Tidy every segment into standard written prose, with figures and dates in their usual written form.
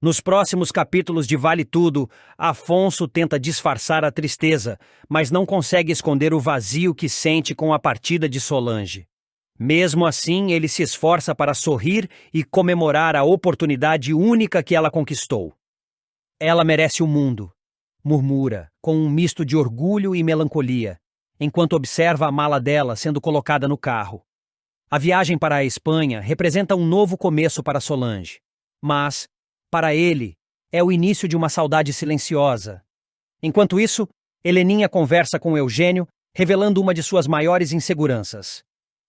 Nos próximos capítulos de Vale Tudo, Afonso tenta disfarçar a tristeza, mas não consegue esconder o vazio que sente com a partida de Solange. Mesmo assim, ele se esforça para sorrir e comemorar a oportunidade única que ela conquistou. Ela merece o mundo, murmura, com um misto de orgulho e melancolia, enquanto observa a mala dela sendo colocada no carro. A viagem para a Espanha representa um novo começo para Solange, mas, para ele, é o início de uma saudade silenciosa. Enquanto isso, Heleninha conversa com Eugênio, revelando uma de suas maiores inseguranças: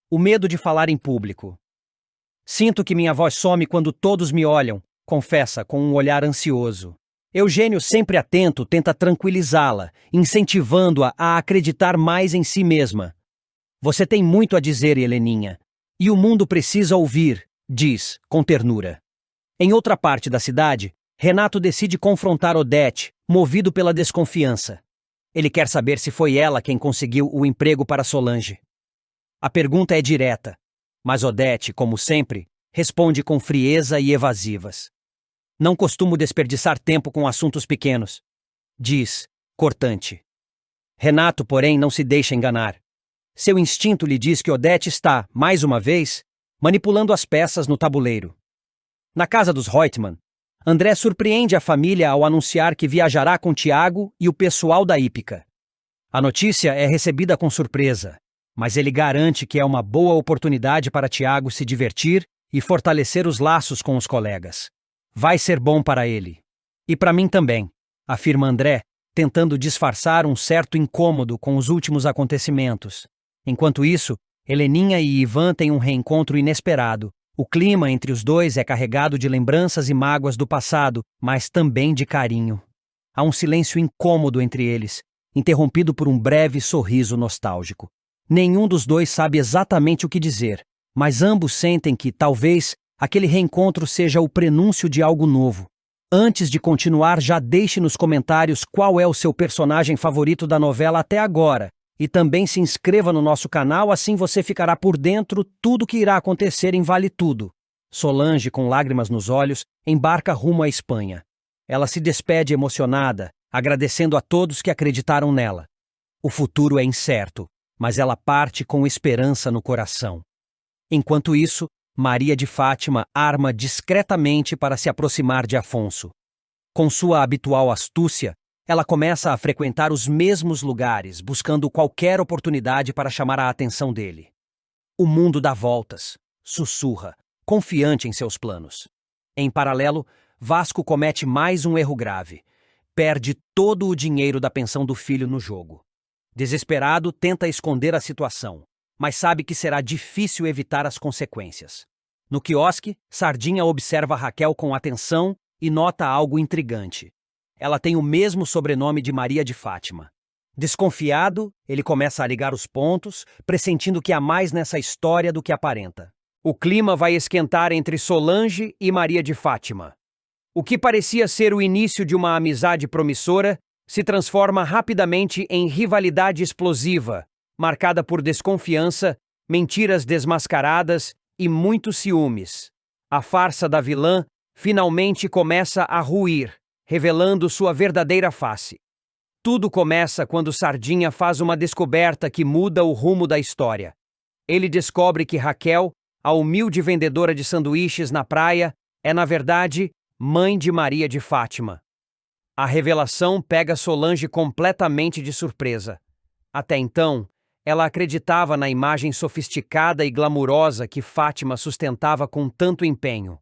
o medo de falar em público. Sinto que minha voz some quando todos me olham, confessa com um olhar ansioso. Eugênio, sempre atento, tenta tranquilizá-la, incentivando-a a acreditar mais em si mesma. Você tem muito a dizer, Heleninha, e o mundo precisa ouvir, diz, com ternura. Em outra parte da cidade, Renato decide confrontar Odete, movido pela desconfiança. Ele quer saber se foi ela quem conseguiu o emprego para Solange. A pergunta é direta, mas Odete, como sempre, responde com frieza e evasivas. Não costumo desperdiçar tempo com assuntos pequenos, diz, cortante. Renato, porém, não se deixa enganar. Seu instinto lhe diz que Odete está, mais uma vez, manipulando as peças no tabuleiro. Na casa dos Reutemann, André surpreende a família ao anunciar que viajará com Tiago e o pessoal da hípica. A notícia é recebida com surpresa, mas ele garante que é uma boa oportunidade para Tiago se divertir e fortalecer os laços com os colegas. Vai ser bom para ele. E para mim também, afirma André, tentando disfarçar um certo incômodo com os últimos acontecimentos. Enquanto isso, Heleninha e Ivan têm um reencontro inesperado. O clima entre os dois é carregado de lembranças e mágoas do passado, mas também de carinho. Há um silêncio incômodo entre eles, interrompido por um breve sorriso nostálgico. Nenhum dos dois sabe exatamente o que dizer, mas ambos sentem que, talvez, aquele reencontro seja o prenúncio de algo novo. Antes de continuar, já deixe nos comentários qual é o seu personagem favorito da novela até agora. E também se inscreva no nosso canal, assim você ficará por dentro tudo que irá acontecer em Vale Tudo. Solange, com lágrimas nos olhos, embarca rumo à Espanha. Ela se despede emocionada, agradecendo a todos que acreditaram nela. O futuro é incerto, mas ela parte com esperança no coração. Enquanto isso, Maria de Fátima arma discretamente para se aproximar de Afonso. Com sua habitual astúcia, ela começa a frequentar os mesmos lugares, buscando qualquer oportunidade para chamar a atenção dele. O mundo dá voltas, sussurra, confiante em seus planos. Em paralelo, Vasco comete mais um erro grave. Perde todo o dinheiro da pensão do filho no jogo. Desesperado, tenta esconder a situação, mas sabe que será difícil evitar as consequências. No quiosque, Sardinha observa Raquel com atenção e nota algo intrigante. Ela tem o mesmo sobrenome de Maria de Fátima. Desconfiado, ele começa a ligar os pontos, pressentindo que há mais nessa história do que aparenta. O clima vai esquentar entre Solange e Maria de Fátima. O que parecia ser o início de uma amizade promissora se transforma rapidamente em rivalidade explosiva, marcada por desconfiança, mentiras desmascaradas e muitos ciúmes. A farsa da vilã finalmente começa a ruir, revelando sua verdadeira face. Tudo começa quando Sardinha faz uma descoberta que muda o rumo da história. Ele descobre que Raquel, a humilde vendedora de sanduíches na praia, é, na verdade, mãe de Maria de Fátima. A revelação pega Solange completamente de surpresa. Até então, ela acreditava na imagem sofisticada e glamurosa que Fátima sustentava com tanto empenho.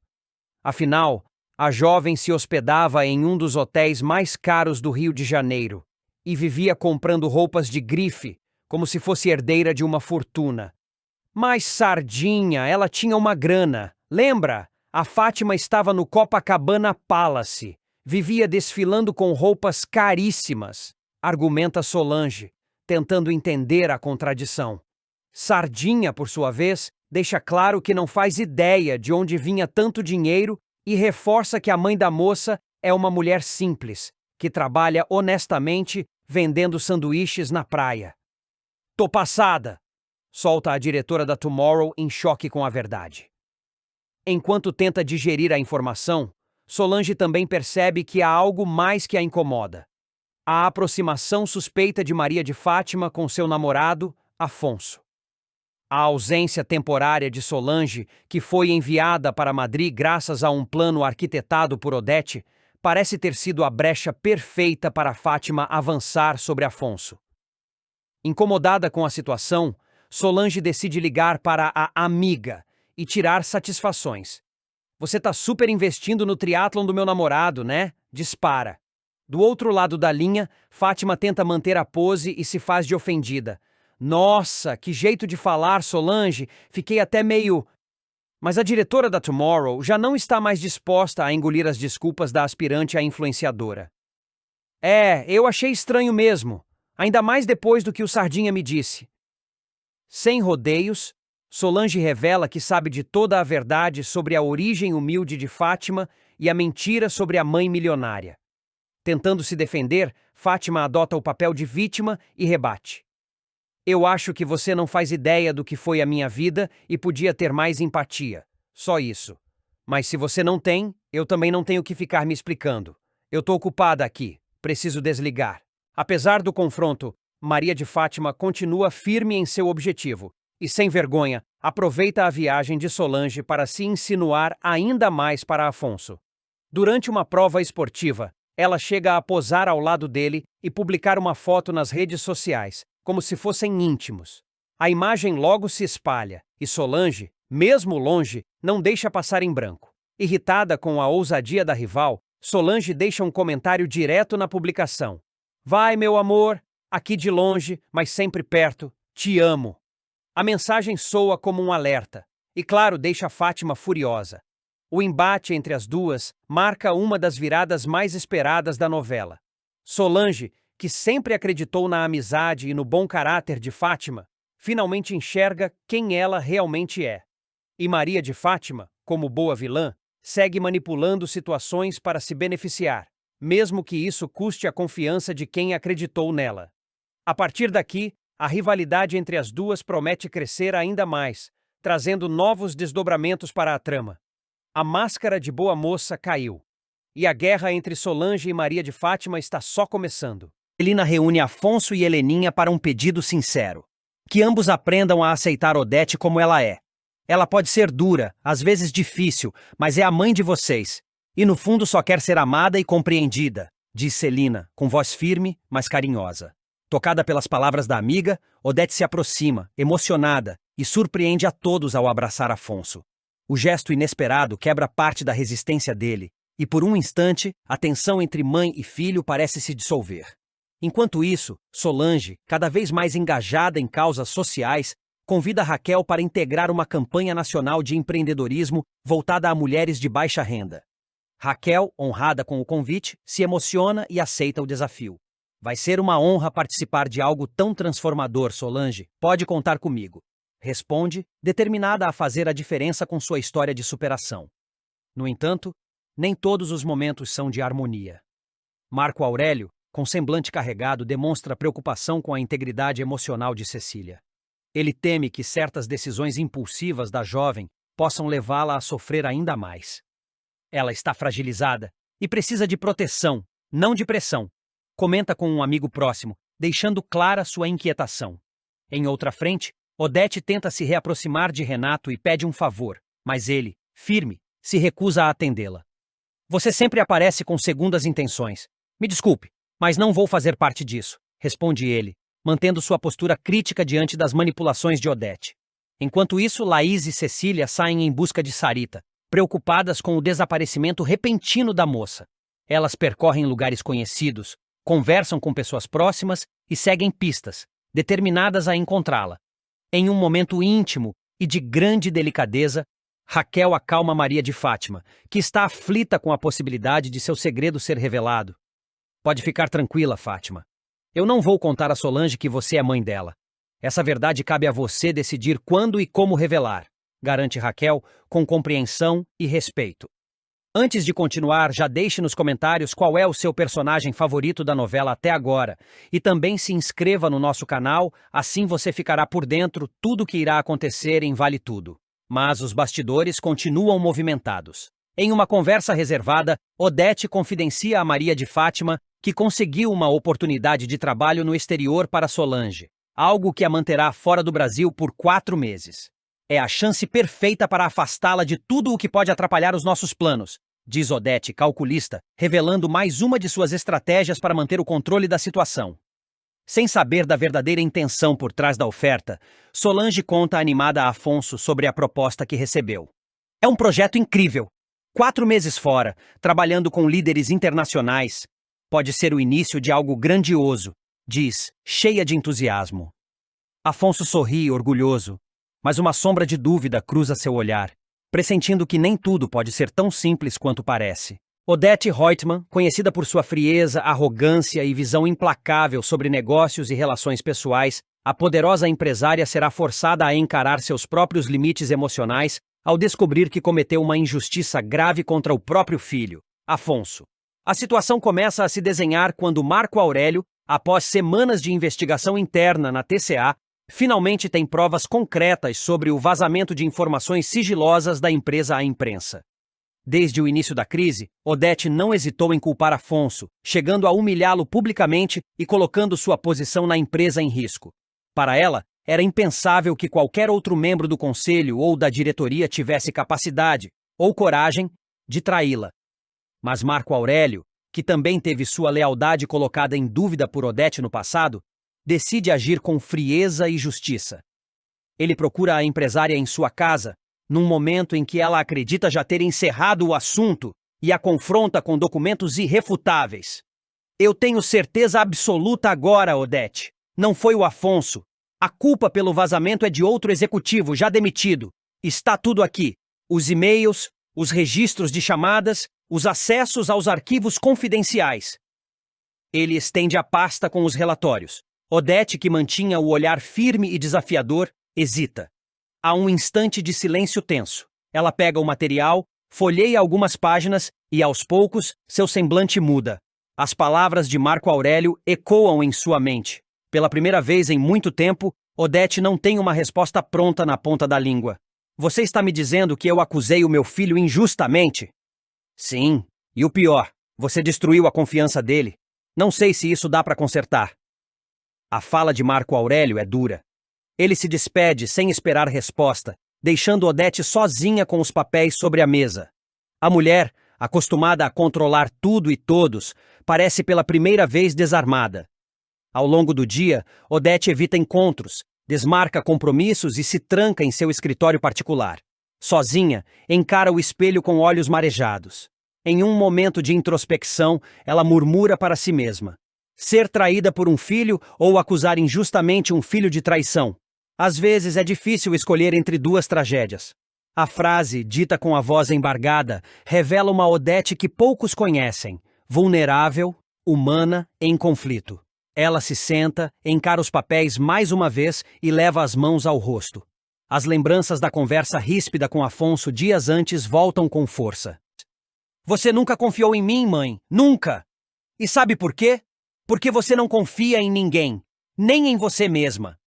Afinal, a jovem se hospedava em um dos hotéis mais caros do Rio de Janeiro e vivia comprando roupas de grife, como se fosse herdeira de uma fortuna. Mas Sardinha, ela tinha uma grana. Lembra? A Fátima estava no Copacabana Palace. Vivia desfilando com roupas caríssimas, argumenta Solange, tentando entender a contradição. Sardinha, por sua vez, deixa claro que não faz ideia de onde vinha tanto dinheiro e reforça que a mãe da moça é uma mulher simples, que trabalha honestamente vendendo sanduíches na praia. Tô passada, solta a diretora da Tomorrow em choque com a verdade. Enquanto tenta digerir a informação, Solange também percebe que há algo mais que a incomoda. A aproximação suspeita de Maria de Fátima com seu namorado, Afonso. A ausência temporária de Solange, que foi enviada para Madrid graças a um plano arquitetado por Odete, parece ter sido a brecha perfeita para Fátima avançar sobre Afonso. Incomodada com a situação, Solange decide ligar para a amiga e tirar satisfações. Você tá super investindo no triatlon do meu namorado, né? Dispara. Do outro lado da linha, Fátima tenta manter a pose e se faz de ofendida. Nossa, que jeito de falar, Solange, fiquei até meio... Mas a diretora da Tomorrow já não está mais disposta a engolir as desculpas da aspirante à influenciadora. Eu achei estranho mesmo, ainda mais depois do que o Sardinha me disse. Sem rodeios, Solange revela que sabe de toda a verdade sobre a origem humilde de Fátima e a mentira sobre a mãe milionária. Tentando se defender, Fátima adota o papel de vítima e rebate. Eu acho que você não faz ideia do que foi a minha vida e podia ter mais empatia. Só isso. Mas se você não tem, eu também não tenho que ficar me explicando. Eu tô ocupada aqui. Preciso desligar. Apesar do confronto, Maria de Fátima continua firme em seu objetivo e, sem vergonha, aproveita a viagem de Solange para se insinuar ainda mais para Afonso. Durante uma prova esportiva, ela chega a posar ao lado dele e publicar uma foto nas redes sociais, como se fossem íntimos. A imagem logo se espalha e Solange, mesmo longe, não deixa passar em branco. Irritada com a ousadia da rival, Solange deixa um comentário direto na publicação. Vai, meu amor, aqui de longe, mas sempre perto, te amo. A mensagem soa como um alerta e, claro, deixa Fátima furiosa. O embate entre as duas marca uma das viradas mais esperadas da novela. Solange, que sempre acreditou na amizade e no bom caráter de Fátima, finalmente enxerga quem ela realmente é. E Maria de Fátima, como boa vilã, segue manipulando situações para se beneficiar, mesmo que isso custe a confiança de quem acreditou nela. A partir daqui, a rivalidade entre as duas promete crescer ainda mais, trazendo novos desdobramentos para a trama. A máscara de boa moça caiu, e a guerra entre Solange e Maria de Fátima está só começando. Celina reúne Afonso e Heleninha para um pedido sincero. Que ambos aprendam a aceitar Odete como ela é. Ela pode ser dura, às vezes difícil, mas é a mãe de vocês. E no fundo só quer ser amada e compreendida, diz Celina, com voz firme, mas carinhosa. Tocada pelas palavras da amiga, Odete se aproxima, emocionada, e surpreende a todos ao abraçar Afonso. O gesto inesperado quebra parte da resistência dele, e por um instante, a tensão entre mãe e filho parece se dissolver. Enquanto isso, Solange, cada vez mais engajada em causas sociais, convida Raquel para integrar uma campanha nacional de empreendedorismo voltada a mulheres de baixa renda. Raquel, honrada com o convite, se emociona e aceita o desafio. Vai ser uma honra participar de algo tão transformador, Solange. Pode contar comigo. Responde, determinada a fazer a diferença com sua história de superação. No entanto, nem todos os momentos são de harmonia. Marco Aurélio, com semblante carregado, demonstra preocupação com a integridade emocional de Cecília. Ele teme que certas decisões impulsivas da jovem possam levá-la a sofrer ainda mais. Ela está fragilizada e precisa de proteção, não de pressão. Comenta com um amigo próximo, deixando clara sua inquietação. Em outra frente, Odete tenta se reaproximar de Renato e pede um favor, mas ele, firme, se recusa a atendê-la. Você sempre aparece com segundas intenções. Me desculpe, mas não vou fazer parte disso, responde ele, mantendo sua postura crítica diante das manipulações de Odete. Enquanto isso, Laís e Cecília saem em busca de Sarita, preocupadas com o desaparecimento repentino da moça. Elas percorrem lugares conhecidos, conversam com pessoas próximas e seguem pistas, determinadas a encontrá-la. Em um momento íntimo e de grande delicadeza, Raquel acalma Maria de Fátima, que está aflita com a possibilidade de seu segredo ser revelado. Pode ficar tranquila, Fátima. Eu não vou contar a Solange que você é mãe dela. Essa verdade cabe a você decidir quando e como revelar, garante Raquel, com compreensão e respeito. Antes de continuar, já deixe nos comentários qual é o seu personagem favorito da novela até agora e também se inscreva no nosso canal, assim você ficará por dentro tudo o que irá acontecer em Vale Tudo. Mas os bastidores continuam movimentados. Em uma conversa reservada, Odete confidencia a Maria de Fátima que conseguiu uma oportunidade de trabalho no exterior para Solange, algo que a manterá fora do Brasil por 4 meses. É a chance perfeita para afastá-la de tudo o que pode atrapalhar os nossos planos, diz Odete, calculista, revelando mais uma de suas estratégias para manter o controle da situação. Sem saber da verdadeira intenção por trás da oferta, Solange conta animada a Afonso sobre a proposta que recebeu. É um projeto incrível. 4 meses fora, trabalhando com líderes internacionais. Pode ser o início de algo grandioso, diz, cheia de entusiasmo. Afonso sorri, orgulhoso, mas uma sombra de dúvida cruza seu olhar, pressentindo que nem tudo pode ser tão simples quanto parece. Odete Reutemann, conhecida por sua frieza, arrogância e visão implacável sobre negócios e relações pessoais, a poderosa empresária será forçada a encarar seus próprios limites emocionais ao descobrir que cometeu uma injustiça grave contra o próprio filho, Afonso. A situação começa a se desenhar quando Marco Aurélio, após semanas de investigação interna na TCA, finalmente tem provas concretas sobre o vazamento de informações sigilosas da empresa à imprensa. Desde o início da crise, Odete não hesitou em culpar Afonso, chegando a humilhá-lo publicamente e colocando sua posição na empresa em risco. Para ela, era impensável que qualquer outro membro do conselho ou da diretoria tivesse capacidade ou coragem de traí-la. Mas Marco Aurélio, que também teve sua lealdade colocada em dúvida por Odete no passado, decide agir com frieza e justiça. Ele procura a empresária em sua casa, num momento em que ela acredita já ter encerrado o assunto e a confronta com documentos irrefutáveis. Eu tenho certeza absoluta agora, Odete. Não foi o Afonso. A culpa pelo vazamento é de outro executivo já demitido. Está tudo aqui. Os e-mails, os registros de chamadas, os acessos aos arquivos confidenciais. Ele estende a pasta com os relatórios. Odete, que mantinha o olhar firme e desafiador, hesita. Há um instante de silêncio tenso. Ela pega o material, folheia algumas páginas e, aos poucos, seu semblante muda. As palavras de Marco Aurélio ecoam em sua mente. Pela primeira vez em muito tempo, Odete não tem uma resposta pronta na ponta da língua. Você está me dizendo que eu acusei o meu filho injustamente? Sim, e o pior, você destruiu a confiança dele. Não sei se isso dá para consertar. A fala de Marco Aurélio é dura. Ele se despede sem esperar resposta, deixando Odete sozinha com os papéis sobre a mesa. A mulher, acostumada a controlar tudo e todos, parece pela primeira vez desarmada. Ao longo do dia, Odete evita encontros, desmarca compromissos e se tranca em seu escritório particular. Sozinha, encara o espelho com olhos marejados. Em um momento de introspecção, ela murmura para si mesma: ser traída por um filho ou acusar injustamente um filho de traição? Às vezes é difícil escolher entre duas tragédias. A frase, dita com a voz embargada, revela uma Odete que poucos conhecem, vulnerável, humana, em conflito. Ela se senta, encara os papéis mais uma vez e leva as mãos ao rosto. As lembranças da conversa ríspida com Afonso dias antes voltam com força. Você nunca confiou em mim, mãe. Nunca! E sabe por quê? Porque você não confia em ninguém, nem em você mesma.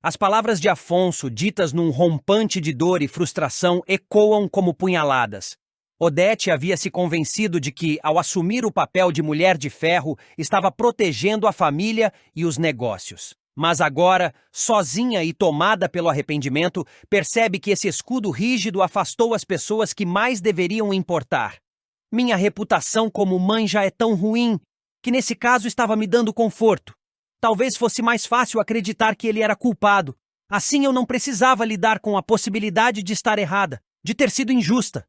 As palavras de Afonso, ditas num rompante de dor e frustração, ecoam como punhaladas. Odete havia se convencido de que, ao assumir o papel de mulher de ferro, estava protegendo a família e os negócios. Mas agora, sozinha e tomada pelo arrependimento, percebe que esse escudo rígido afastou as pessoas que mais deveriam importar. Minha reputação como mãe já é tão ruim, que nesse caso estava me dando conforto. Talvez fosse mais fácil acreditar que ele era culpado. Assim eu não precisava lidar com a possibilidade de estar errada, de ter sido injusta.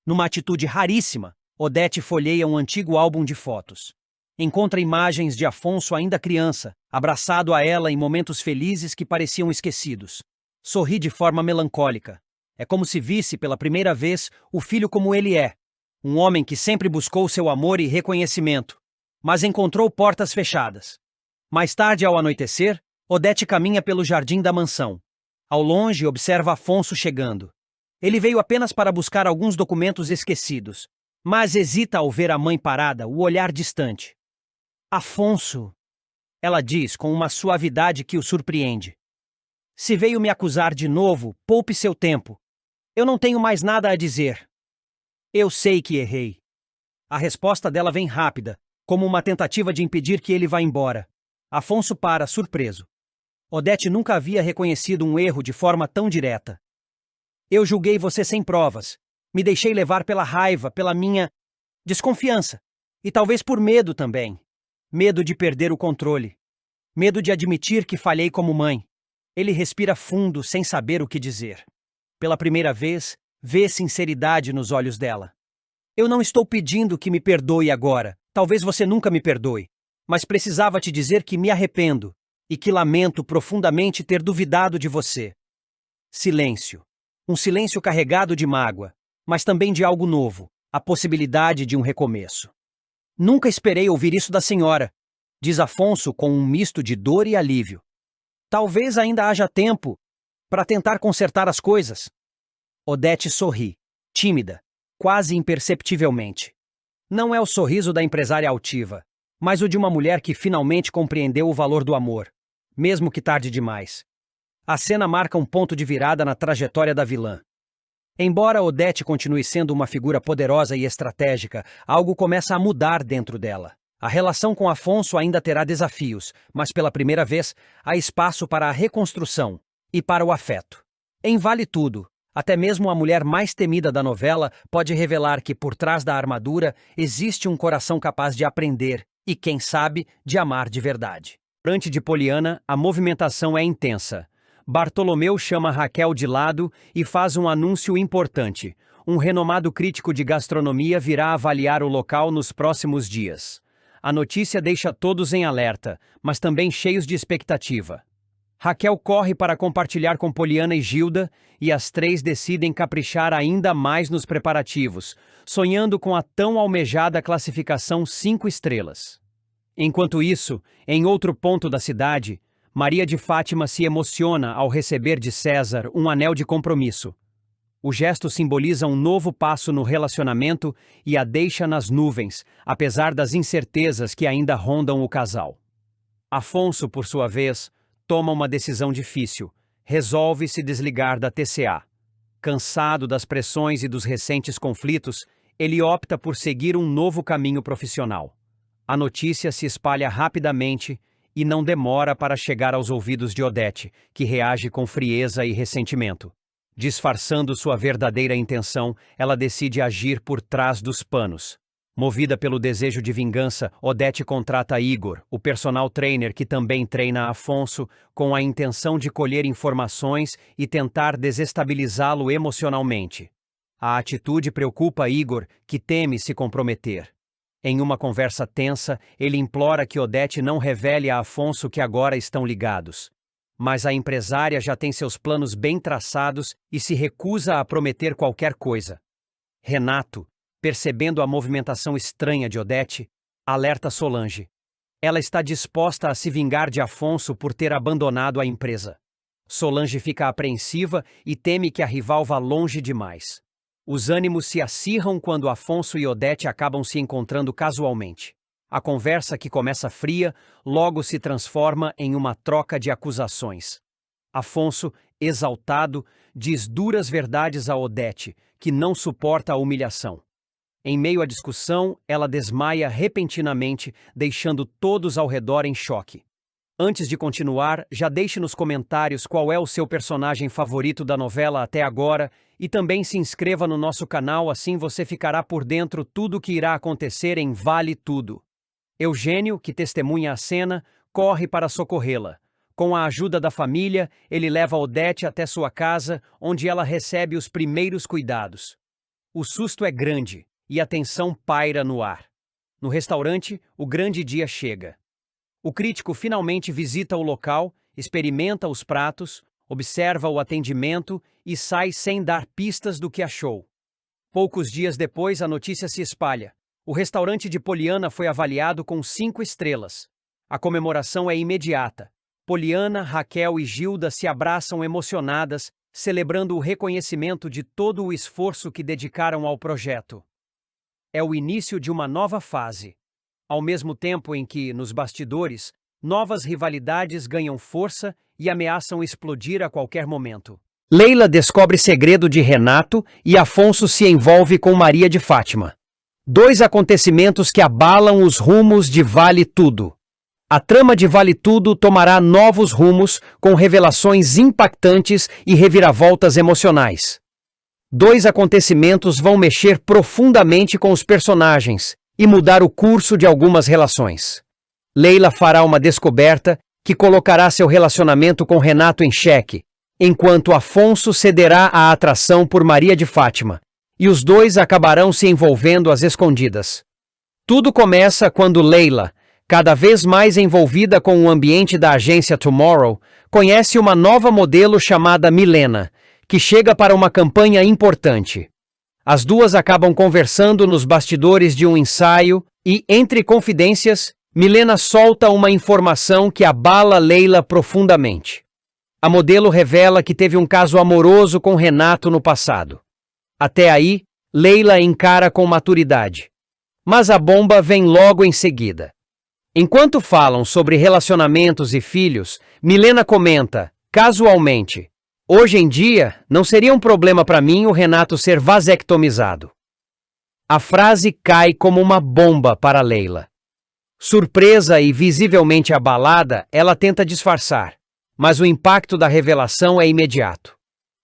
Numa atitude raríssima, Odete folheia um antigo álbum de fotos. Encontra imagens de Afonso ainda criança, abraçado a ela em momentos felizes que pareciam esquecidos. Sorri de forma melancólica. É como se visse pela primeira vez o filho como ele é. Um homem que sempre buscou seu amor e reconhecimento, mas encontrou portas fechadas. Mais tarde, ao anoitecer, Odete caminha pelo jardim da mansão. Ao longe, observa Afonso chegando. Ele veio apenas para buscar alguns documentos esquecidos, mas hesita ao ver a mãe parada, o olhar distante. Afonso, ela diz com uma suavidade que o surpreende. Se veio me acusar de novo, poupe seu tempo. Eu não tenho mais nada a dizer. Eu sei que errei. A resposta dela vem rápida, como uma tentativa de impedir que ele vá embora. Afonso para, surpreso. Odete nunca havia reconhecido um erro de forma tão direta. Eu julguei você sem provas. Me deixei levar pela raiva, pela minha desconfiança. E talvez por medo também. Medo de perder o controle. Medo de admitir que falhei como mãe. Ele respira fundo, sem saber o que dizer. Pela primeira vez, vê sinceridade nos olhos dela. Eu não estou pedindo que me perdoe agora. Talvez você nunca me perdoe. Mas precisava te dizer que me arrependo e que lamento profundamente ter duvidado de você. Silêncio. Um silêncio carregado de mágoa, mas também de algo novo, a possibilidade de um recomeço. Nunca esperei ouvir isso da senhora, diz Afonso com um misto de dor e alívio. Talvez ainda haja tempo para tentar consertar as coisas. Odete sorri, tímida, quase imperceptivelmente. Não é o sorriso da empresária altiva, mas o de uma mulher que finalmente compreendeu o valor do amor, mesmo que tarde demais. A cena marca um ponto de virada na trajetória da vilã. Embora Odete continue sendo uma figura poderosa e estratégica, algo começa a mudar dentro dela. A relação com Afonso ainda terá desafios, mas pela primeira vez há espaço para a reconstrução e para o afeto. Em Vale Tudo, até mesmo a mulher mais temida da novela pode revelar que por trás da armadura existe um coração capaz de aprender e, quem sabe, de amar de verdade. Durante de Poliana, a movimentação é intensa. Bartolomeu chama Raquel de lado e faz um anúncio importante. Um renomado crítico de gastronomia virá avaliar o local nos próximos dias. A notícia deixa todos em alerta, mas também cheios de expectativa. Raquel corre para compartilhar com Poliana e Gilda, e as três decidem caprichar ainda mais nos preparativos, sonhando com a tão almejada classificação 5 estrelas. Enquanto isso, em outro ponto da cidade, Maria de Fátima se emociona ao receber de César um anel de compromisso. O gesto simboliza um novo passo no relacionamento e a deixa nas nuvens, apesar das incertezas que ainda rondam o casal. Afonso, por sua vez, toma uma decisão difícil. Resolve se desligar da TCA. Cansado das pressões e dos recentes conflitos, ele opta por seguir um novo caminho profissional. A notícia se espalha rapidamente e não demora para chegar aos ouvidos de Odete, que reage com frieza e ressentimento. Disfarçando sua verdadeira intenção, ela decide agir por trás dos panos. Movida pelo desejo de vingança, Odete contrata Igor, o personal trainer que também treina Afonso, com a intenção de colher informações e tentar desestabilizá-lo emocionalmente. A atitude preocupa Igor, que teme se comprometer. Em uma conversa tensa, ele implora que Odete não revele a Afonso que agora estão ligados. Mas a empresária já tem seus planos bem traçados e se recusa a prometer qualquer coisa. Renato, percebendo a movimentação estranha de Odete, alerta Solange. Ela está disposta a se vingar de Afonso por ter abandonado a empresa. Solange fica apreensiva e teme que a rival vá longe demais. Os ânimos se acirram quando Afonso e Odete acabam se encontrando casualmente. A conversa, que começa fria, logo se transforma em uma troca de acusações. Afonso, exaltado, diz duras verdades a Odete, que não suporta a humilhação. Em meio à discussão, ela desmaia repentinamente, deixando todos ao redor em choque. Antes de continuar, já deixe nos comentários qual é o seu personagem favorito da novela até agora e também se inscreva no nosso canal, assim você ficará por dentro tudo o que irá acontecer em Vale Tudo. Eugênio, que testemunha a cena, corre para socorrê-la. Com a ajuda da família, ele leva Odete até sua casa, onde ela recebe os primeiros cuidados. O susto é grande e a tensão paira no ar. No restaurante, o grande dia chega. O crítico finalmente visita o local, experimenta os pratos, observa o atendimento e sai sem dar pistas do que achou. Poucos dias depois, a notícia se espalha. O restaurante de Poliana foi avaliado com 5 estrelas. A comemoração é imediata. Poliana, Raquel e Gilda se abraçam emocionadas, celebrando o reconhecimento de todo o esforço que dedicaram ao projeto. É o início de uma nova fase. Ao mesmo tempo em que, nos bastidores, novas rivalidades ganham força e ameaçam explodir a qualquer momento. Leila descobre segredo de Renato e Afonso se envolve com Maria de Fátima. Dois acontecimentos que abalam os rumos de Vale Tudo. A trama de Vale Tudo tomará novos rumos com revelações impactantes e reviravoltas emocionais. Dois acontecimentos vão mexer profundamente com os personagens e mudar o curso de algumas relações. Leila fará uma descoberta que colocará seu relacionamento com Renato em xeque, enquanto Afonso cederá à atração por Maria de Fátima, e os dois acabarão se envolvendo às escondidas. Tudo começa quando Leila, cada vez mais envolvida com o ambiente da agência Tomorrow, conhece uma nova modelo chamada Milena, que chega para uma campanha importante. As duas acabam conversando nos bastidores de um ensaio e, entre confidências, Milena solta uma informação que abala Leila profundamente. A modelo revela que teve um caso amoroso com Renato no passado. Até aí, Leila encara com maturidade. Mas a bomba vem logo em seguida. Enquanto falam sobre relacionamentos e filhos, Milena comenta, casualmente, hoje em dia, não seria um problema para mim o Renato ser vasectomizado. A frase cai como uma bomba para Leila. Surpresa e visivelmente abalada, ela tenta disfarçar, mas o impacto da revelação é imediato.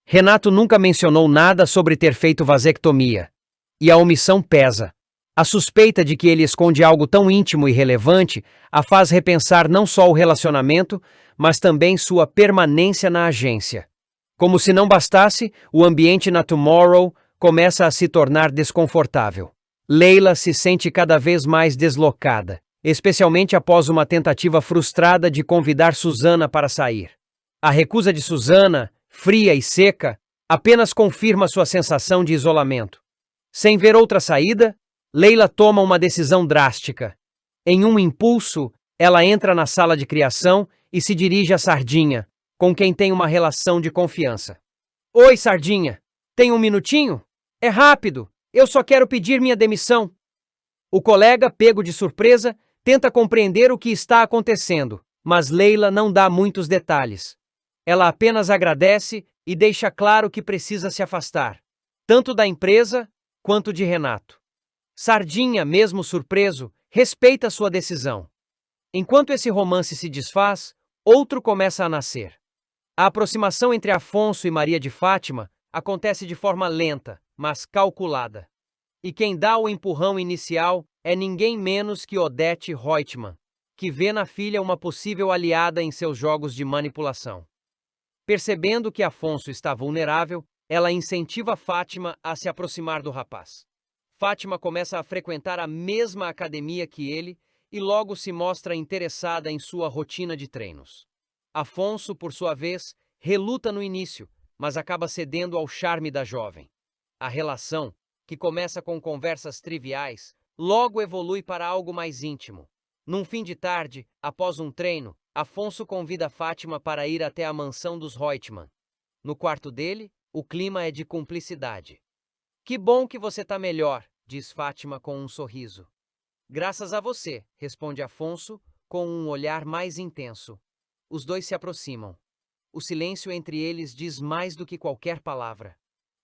Renato nunca mencionou nada sobre ter feito vasectomia, e a omissão pesa. A suspeita de que ele esconde algo tão íntimo e relevante a faz repensar não só o relacionamento, mas também sua permanência na agência. Como se não bastasse, o ambiente na Tomorrow começa a se tornar desconfortável. Leila se sente cada vez mais deslocada, especialmente após uma tentativa frustrada de convidar Susana para sair. A recusa de Susana, fria e seca, apenas confirma sua sensação de isolamento. Sem ver outra saída, Leila toma uma decisão drástica. Em um impulso, ela entra na sala de criação e se dirige a Sardinha, com quem tem uma relação de confiança. Oi, Sardinha, tem um minutinho? É rápido, eu só quero pedir minha demissão. O colega, pego de surpresa, tenta compreender o que está acontecendo, mas Leila não dá muitos detalhes. Ela apenas agradece e deixa claro que precisa se afastar, tanto da empresa quanto de Renato. Sardinha, mesmo surpreso, respeita sua decisão. Enquanto esse romance se desfaz, outro começa a nascer. A aproximação entre Afonso e Maria de Fátima acontece de forma lenta, mas calculada. E quem dá o empurrão inicial é ninguém menos que Odete Reutemann, que vê na filha uma possível aliada em seus jogos de manipulação. Percebendo que Afonso está vulnerável, ela incentiva Fátima a se aproximar do rapaz. Fátima começa a frequentar a mesma academia que ele e logo se mostra interessada em sua rotina de treinos. Afonso, por sua vez, reluta no início, mas acaba cedendo ao charme da jovem. A relação, que começa com conversas triviais, logo evolui para algo mais íntimo. Num fim de tarde, após um treino, Afonso convida Fátima para ir até a mansão dos Reutemann. No quarto dele, o clima é de cumplicidade. Que bom que você está melhor, diz Fátima com um sorriso. Graças a você, responde Afonso, com um olhar mais intenso. Os dois se aproximam. O silêncio entre eles diz mais do que qualquer palavra.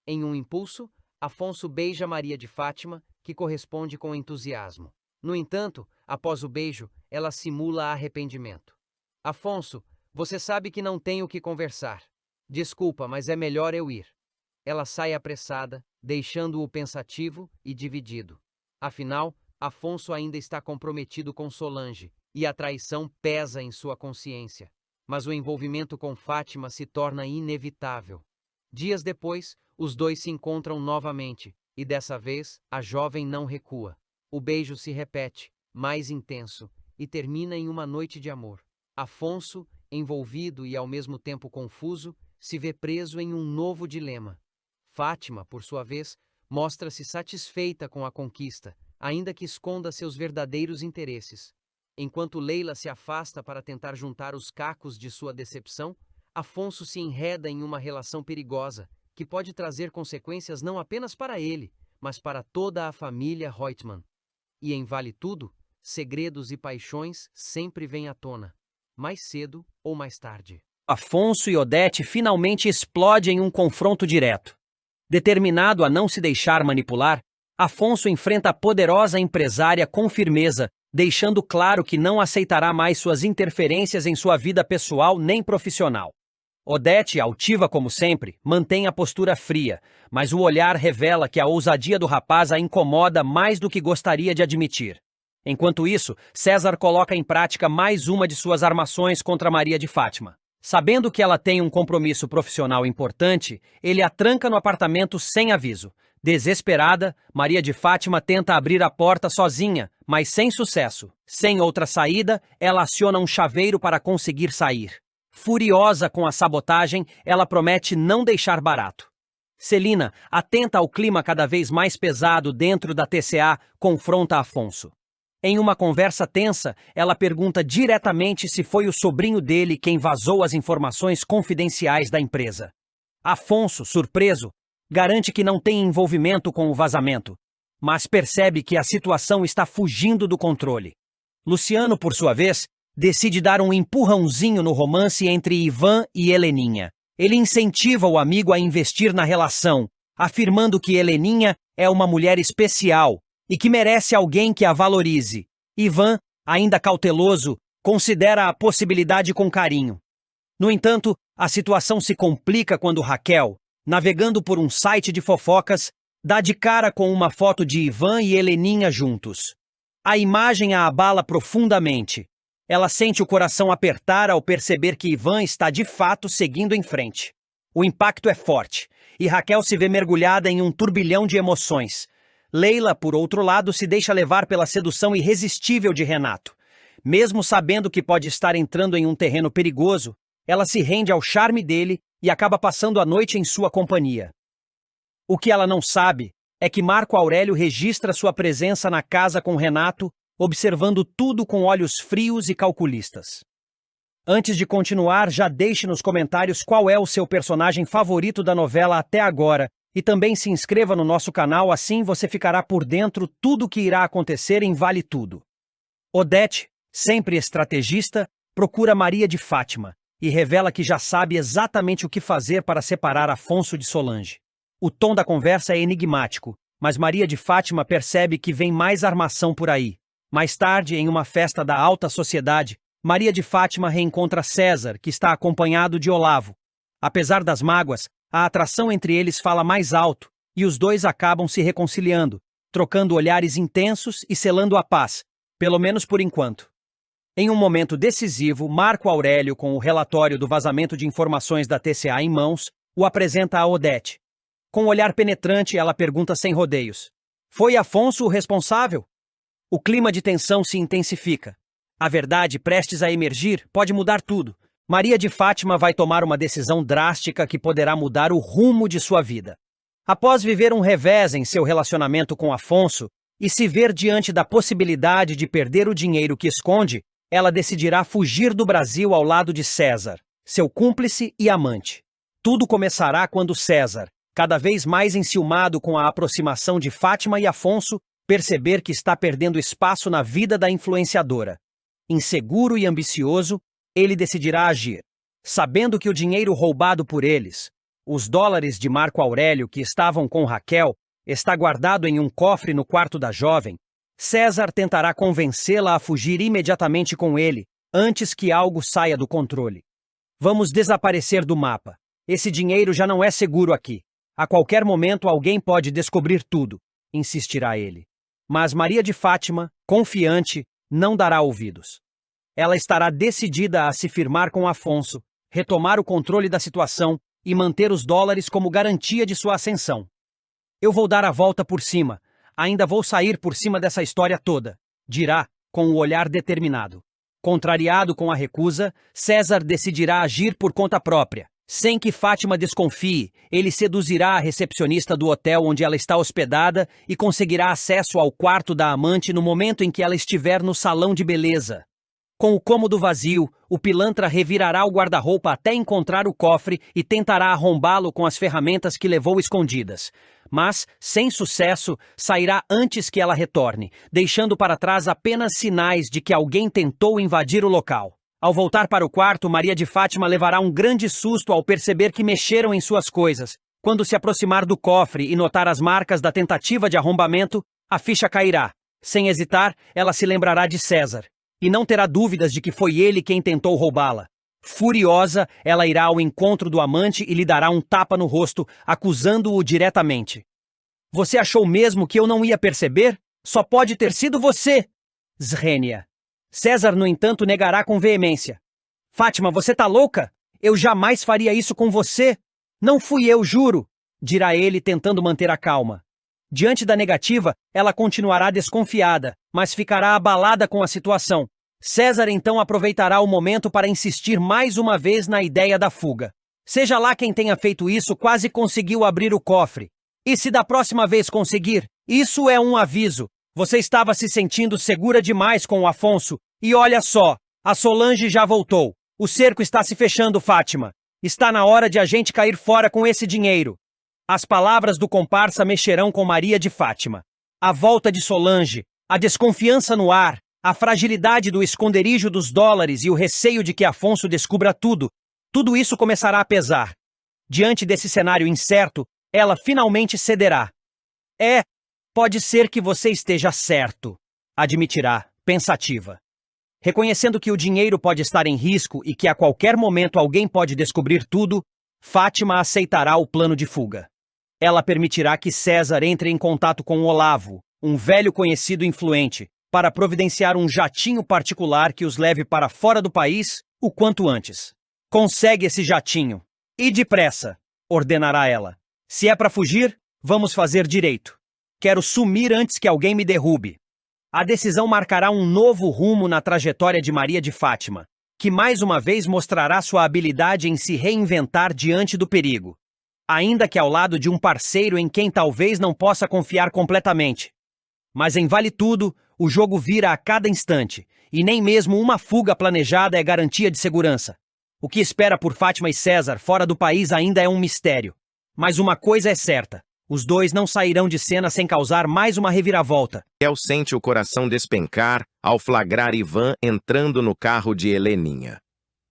Em um impulso, Afonso beija Maria de Fátima, que corresponde com entusiasmo. No entanto, após o beijo, ela simula arrependimento. Afonso, você sabe que não tenho o que conversar. Desculpa, mas é melhor eu ir. Ela sai apressada, deixando-o pensativo e dividido. Afinal, Afonso ainda está comprometido com Solange, e a traição pesa em sua consciência. Mas o envolvimento com Fátima se torna inevitável. Dias depois, os dois se encontram novamente, e dessa vez, a jovem não recua. O beijo se repete, mais intenso, e termina em uma noite de amor. Afonso, envolvido e ao mesmo tempo confuso, se vê preso em um novo dilema. Fátima, por sua vez, mostra-se satisfeita com a conquista, ainda que esconda seus verdadeiros interesses. Enquanto Leila se afasta para tentar juntar os cacos de sua decepção, Afonso se enreda em uma relação perigosa, que pode trazer consequências não apenas para ele, mas para toda a família Reutemann. E em Vale Tudo, segredos e paixões sempre vêm à tona, mais cedo ou mais tarde. Afonso e Odete finalmente explodem em um confronto direto. Determinado a não se deixar manipular, Afonso enfrenta a poderosa empresária com firmeza, deixando claro que não aceitará mais suas interferências em sua vida pessoal nem profissional. Odete, altiva como sempre, mantém a postura fria, mas o olhar revela que a ousadia do rapaz a incomoda mais do que gostaria de admitir. Enquanto isso, César coloca em prática mais uma de suas armações contra Maria de Fátima. Sabendo que ela tem um compromisso profissional importante, ele a tranca no apartamento sem aviso. Desesperada, Maria de Fátima tenta abrir a porta sozinha, mas sem sucesso. Sem outra saída, ela aciona um chaveiro para conseguir sair. Furiosa com a sabotagem, ela promete não deixar barato. Celina, atenta ao clima cada vez mais pesado dentro da TCA, confronta Afonso. Em uma conversa tensa, ela pergunta diretamente se foi o sobrinho dele quem vazou as informações confidenciais da empresa. Afonso, surpreso, garante que não tem envolvimento com o vazamento, mas percebe que a situação está fugindo do controle. Luciano, por sua vez, decide dar um empurrãozinho no romance entre Ivan e Heleninha. Ele incentiva o amigo a investir na relação, afirmando que Heleninha é uma mulher especial e que merece alguém que a valorize. Ivan, ainda cauteloso, considera a possibilidade com carinho. No entanto, a situação se complica quando Raquel, navegando por um site de fofocas, dá de cara com uma foto de Ivan e Heleninha juntos. A imagem a abala profundamente. Ela sente o coração apertar ao perceber que Ivan está de fato seguindo em frente. O impacto é forte, e Raquel se vê mergulhada em um turbilhão de emoções. Leila, por outro lado, se deixa levar pela sedução irresistível de Renato. Mesmo sabendo que pode estar entrando em um terreno perigoso, ela se rende ao charme dele e acaba passando a noite em sua companhia. O que ela não sabe é que Marco Aurélio registra sua presença na casa com Renato, observando tudo com olhos frios e calculistas. Antes de continuar, já deixe nos comentários qual é o seu personagem favorito da novela até agora e também se inscreva no nosso canal, assim você ficará por dentro tudo o que irá acontecer em Vale Tudo. Odete, sempre estrategista, procura Maria de Fátima e revela que já sabe exatamente o que fazer para separar Afonso de Solange. O tom da conversa é enigmático, mas Maria de Fátima percebe que vem mais armação por aí. Mais tarde, em uma festa da alta sociedade, Maria de Fátima reencontra César, que está acompanhado de Olavo. Apesar das mágoas, a atração entre eles fala mais alto, e os dois acabam se reconciliando, trocando olhares intensos e selando a paz, pelo menos por enquanto. Em um momento decisivo, Marco Aurélio, com o relatório do vazamento de informações da TCA em mãos, o apresenta a Odete. Com um olhar penetrante, ela pergunta sem rodeios: "Foi Afonso o responsável?" O clima de tensão se intensifica. A verdade, prestes a emergir, pode mudar tudo. Maria de Fátima vai tomar uma decisão drástica que poderá mudar o rumo de sua vida. Após viver um revés em seu relacionamento com Afonso e se ver diante da possibilidade de perder o dinheiro que esconde, ela decidirá fugir do Brasil ao lado de César, seu cúmplice e amante. Tudo começará quando César, cada vez mais enciumado com a aproximação de Fátima e Afonso, perceber que está perdendo espaço na vida da influenciadora. Inseguro e ambicioso, ele decidirá agir. Sabendo que o dinheiro roubado por eles, os dólares de Marco Aurélio que estavam com Raquel, está guardado em um cofre no quarto da jovem, César tentará convencê-la a fugir imediatamente com ele, antes que algo saia do controle. "Vamos desaparecer do mapa. Esse dinheiro já não é seguro aqui. A qualquer momento alguém pode descobrir tudo", insistirá ele. Mas Maria de Fátima, confiante, não dará ouvidos. Ela estará decidida a se firmar com Afonso, retomar o controle da situação e manter os dólares como garantia de sua ascensão. "Eu vou dar a volta por cima, ainda vou sair por cima dessa história toda", dirá, com o olhar determinado. Contrariado com a recusa, César decidirá agir por conta própria. Sem que Fátima desconfie, ele seduzirá a recepcionista do hotel onde ela está hospedada e conseguirá acesso ao quarto da amante no momento em que ela estiver no salão de beleza. Com o cômodo vazio, o pilantra revirará o guarda-roupa até encontrar o cofre e tentará arrombá-lo com as ferramentas que levou escondidas. Mas, sem sucesso, sairá antes que ela retorne, deixando para trás apenas sinais de que alguém tentou invadir o local. Ao voltar para o quarto, Maria de Fátima levará um grande susto ao perceber que mexeram em suas coisas. Quando se aproximar do cofre e notar as marcas da tentativa de arrombamento, a ficha cairá. Sem hesitar, ela se lembrará de César. E não terá dúvidas de que foi ele quem tentou roubá-la. Furiosa, ela irá ao encontro do amante e lhe dará um tapa no rosto, acusando-o diretamente. Você achou mesmo que eu não ia perceber? Só pode ter sido você! Zrenia. César, no entanto, negará com veemência. Fátima, você tá louca? Eu jamais faria isso com você! Não fui eu, juro! Dirá ele, tentando manter a calma. Diante da negativa, ela continuará desconfiada, mas ficará abalada com a situação. César então aproveitará o momento para insistir mais uma vez na ideia da fuga. Seja lá quem tenha feito isso, quase conseguiu abrir o cofre. E se da próxima vez conseguir? Isso é um aviso. Você estava se sentindo segura demais com o Afonso. E olha só, a Solange já voltou. O cerco está se fechando, Fátima. Está na hora de a gente cair fora com esse dinheiro. As palavras do comparsa mexerão com Maria de Fátima. A volta de Solange, a desconfiança no ar, a fragilidade do esconderijo dos dólares e o receio de que Afonso descubra tudo isso começará a pesar. Diante desse cenário incerto, ela finalmente cederá. Pode ser que você esteja certo, admitirá, pensativa. Reconhecendo que o dinheiro pode estar em risco e que a qualquer momento alguém pode descobrir tudo, Fátima aceitará o plano de fuga. Ela permitirá que César entre em contato com Olavo, um velho conhecido influente, para providenciar um jatinho particular que os leve para fora do país o quanto antes. Consegue esse jatinho. E depressa, ordenará ela. Se é para fugir, vamos fazer direito. Quero sumir antes que alguém me derrube. A decisão marcará um novo rumo na trajetória de Maria de Fátima, que mais uma vez mostrará sua habilidade em se reinventar diante do perigo. Ainda que ao lado de um parceiro em quem talvez não possa confiar completamente. Mas em Vale Tudo, o jogo vira a cada instante, e nem mesmo uma fuga planejada é garantia de segurança. O que espera por Fátima e César fora do país ainda é um mistério. Mas uma coisa é certa, os dois não sairão de cena sem causar mais uma reviravolta. Raquel sente o coração despencar ao flagrar Ivan entrando no carro de Heleninha.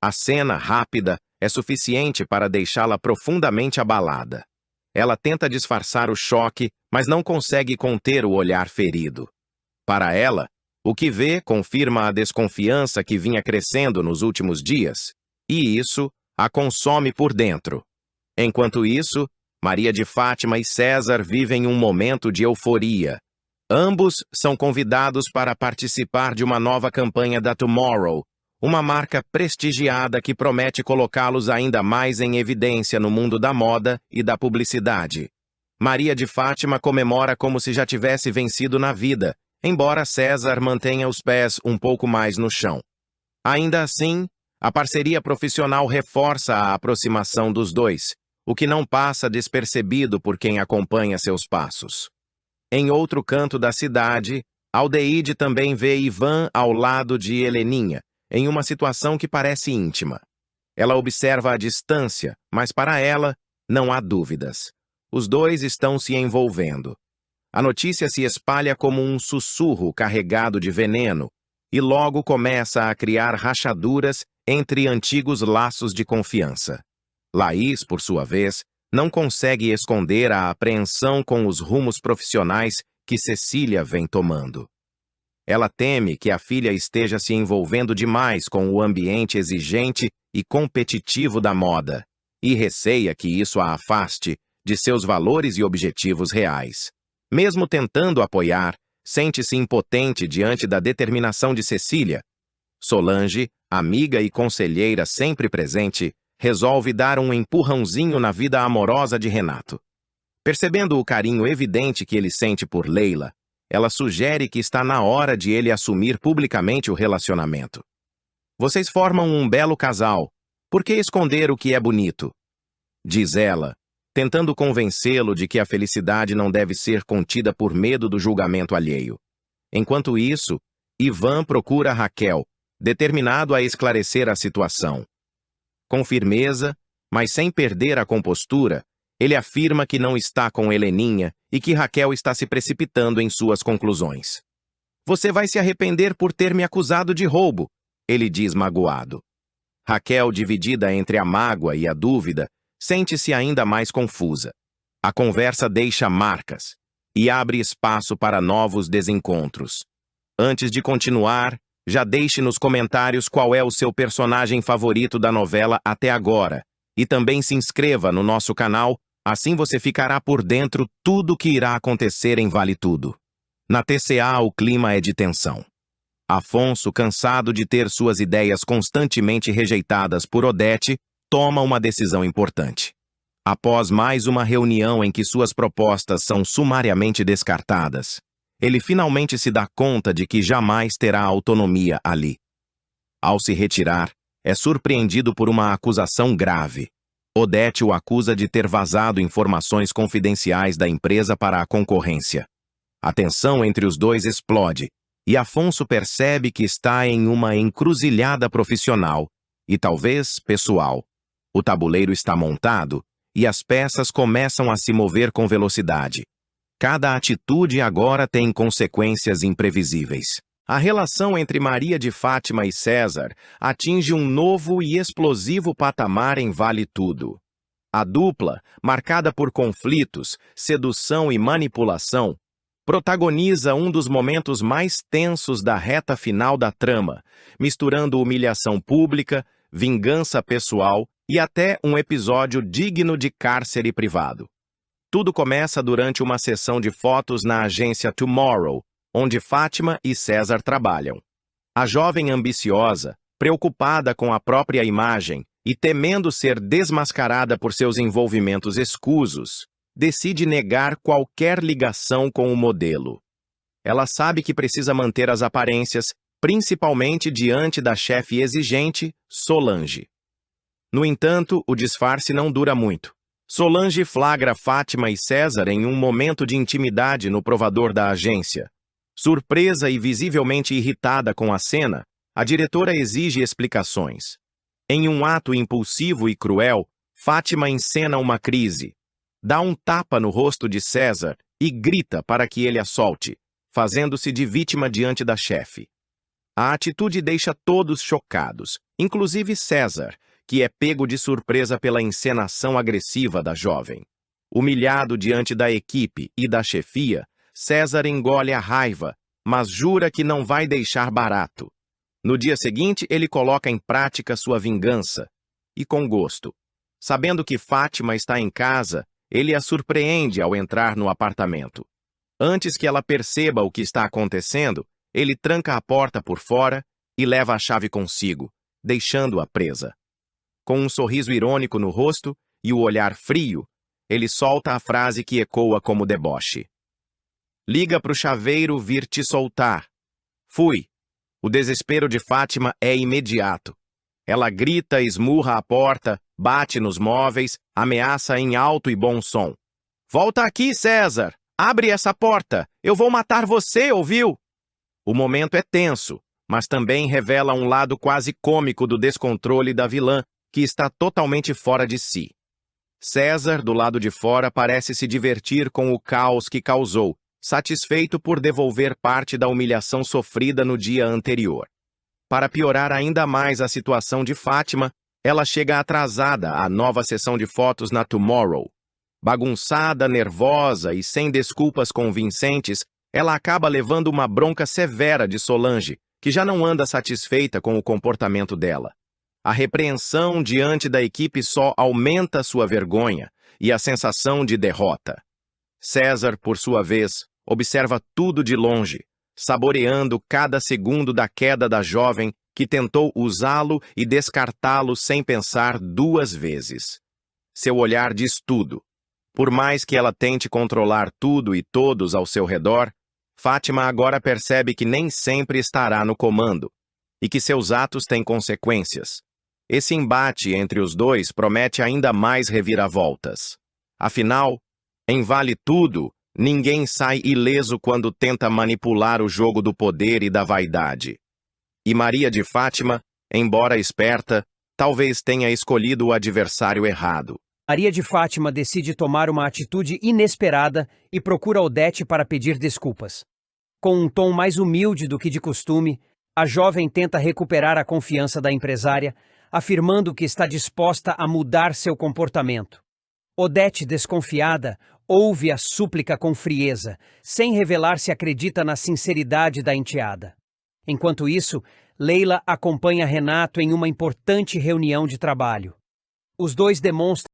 A cena, rápida, é suficiente para deixá-la profundamente abalada. Ela tenta disfarçar o choque, mas não consegue conter o olhar ferido. Para ela, o que vê confirma a desconfiança que vinha crescendo nos últimos dias, e isso a consome por dentro. Enquanto isso, Maria de Fátima e César vivem um momento de euforia. Ambos são convidados para participar de uma nova campanha da Tomorrow, uma marca prestigiada que promete colocá-los ainda mais em evidência no mundo da moda e da publicidade. Maria de Fátima comemora como se já tivesse vencido na vida, embora César mantenha os pés um pouco mais no chão. Ainda assim, a parceria profissional reforça a aproximação dos dois, o que não passa despercebido por quem acompanha seus passos. Em outro canto da cidade, Aldeide também vê Ivan ao lado de Heleninha, em uma situação que parece íntima. Ela observa a distância, mas para ela, não há dúvidas. Os dois estão se envolvendo. A notícia se espalha como um sussurro carregado de veneno, e logo começa a criar rachaduras entre antigos laços de confiança. Laís, por sua vez, não consegue esconder a apreensão com os rumos profissionais que Cecília vem tomando. Ela teme que a filha esteja se envolvendo demais com o ambiente exigente e competitivo da moda, e receia que isso a afaste de seus valores e objetivos reais. Mesmo tentando apoiar, sente-se impotente diante da determinação de Cecília. Solange, amiga e conselheira sempre presente, resolve dar um empurrãozinho na vida amorosa de Renato. Percebendo o carinho evidente que ele sente por Leila, ela sugere que está na hora de ele assumir publicamente o relacionamento. Vocês formam um belo casal. Por que esconder o que é bonito? Diz ela, tentando convencê-lo de que a felicidade não deve ser contida por medo do julgamento alheio. Enquanto isso, Ivan procura Raquel, determinado a esclarecer a situação. Com firmeza, mas sem perder a compostura, ele afirma que não está com Heleninha e que Raquel está se precipitando em suas conclusões. Você vai se arrepender por ter me acusado de roubo. ele diz magoado. Raquel, dividida entre a mágoa e a dúvida, sente-se ainda mais confusa. A conversa deixa marcas e abre espaço para novos desencontros. Antes de continuar, já deixe nos comentários qual é o seu personagem favorito da novela até agora. E também se inscreva no nosso canal, assim você ficará por dentro tudo o que irá acontecer em Vale Tudo. Na TCA, o clima é de tensão. Afonso, cansado de ter suas ideias constantemente rejeitadas por Odete, toma uma decisão importante. Após mais uma reunião em que suas propostas são sumariamente descartadas, ele finalmente se dá conta de que jamais terá autonomia ali. Ao se retirar, é surpreendido por uma acusação grave. Odete o acusa de ter vazado informações confidenciais da empresa para a concorrência. A tensão entre os dois explode, e Afonso percebe que está em uma encruzilhada profissional e talvez pessoal. O tabuleiro está montado e as peças começam a se mover com velocidade. Cada atitude agora tem consequências imprevisíveis. A relação entre Maria de Fátima e César atinge um novo e explosivo patamar em Vale Tudo. A dupla, marcada por conflitos, sedução e manipulação, protagoniza um dos momentos mais tensos da reta final da trama, misturando humilhação pública, vingança pessoal e até um episódio digno de cárcere privado. Tudo começa durante uma sessão de fotos na agência Tomorrow, onde Fátima e César trabalham. A jovem ambiciosa, preocupada com a própria imagem e temendo ser desmascarada por seus envolvimentos escusos, decide negar qualquer ligação com o modelo. Ela sabe que precisa manter as aparências, principalmente diante da chefe exigente, Solange. No entanto, o disfarce não dura muito. Solange flagra Fátima e César em um momento de intimidade no provador da agência. Surpresa e visivelmente irritada com a cena, a diretora exige explicações. Em um ato impulsivo e cruel, Fátima encena uma crise. Dá um tapa no rosto de César e grita para que ele a solte, fazendo-se de vítima diante da chefe. A atitude deixa todos chocados, inclusive César, que é pego de surpresa pela encenação agressiva da jovem. Humilhado diante da equipe e da chefia, César engole a raiva, mas jura que não vai deixar barato. No dia seguinte, ele coloca em prática sua vingança, e com gosto. Sabendo que Fátima está em casa, ele a surpreende ao entrar no apartamento. Antes que ela perceba o que está acontecendo, ele tranca a porta por fora e leva a chave consigo, deixando-a presa. Com um sorriso irônico no rosto e o olhar frio, ele solta a frase que ecoa como deboche. Liga pro chaveiro vir te soltar. Fui. O desespero de Fátima é imediato. Ela grita, esmurra a porta, bate nos móveis, ameaça em alto e bom som. Volta aqui, César! Abre essa porta! Eu vou matar você, ouviu? O momento é tenso, mas também revela um lado quase cômico do descontrole da vilã, que está totalmente fora de si. César, do lado de fora, parece se divertir com o caos que causou, satisfeito por devolver parte da humilhação sofrida no dia anterior. Para piorar ainda mais a situação de Fátima, ela chega atrasada à nova sessão de fotos na Tomorrow. Bagunçada, nervosa e sem desculpas convincentes, ela acaba levando uma bronca severa de Solange, que já não anda satisfeita com o comportamento dela. A repreensão diante da equipe só aumenta sua vergonha e a sensação de derrota. César, por sua vez, observa tudo de longe, saboreando cada segundo da queda da jovem que tentou usá-lo e descartá-lo sem pensar duas vezes. Seu olhar diz tudo. Por mais que ela tente controlar tudo e todos ao seu redor, Fátima agora percebe que nem sempre estará no comando e que seus atos têm consequências. Esse embate entre os dois promete ainda mais reviravoltas. Afinal, em Vale Tudo, ninguém sai ileso quando tenta manipular o jogo do poder e da vaidade. E Maria de Fátima, embora esperta, talvez tenha escolhido o adversário errado. Maria de Fátima decide tomar uma atitude inesperada e procura Odete para pedir desculpas. Com um tom mais humilde do que de costume, A jovem tenta recuperar a confiança da empresária, afirmando que está disposta a mudar seu comportamento. Odete, desconfiada, ouve a súplica com frieza, sem revelar se acredita na sinceridade da enteada. Enquanto isso, Leila acompanha Renato em uma importante reunião de trabalho. Os dois demonstram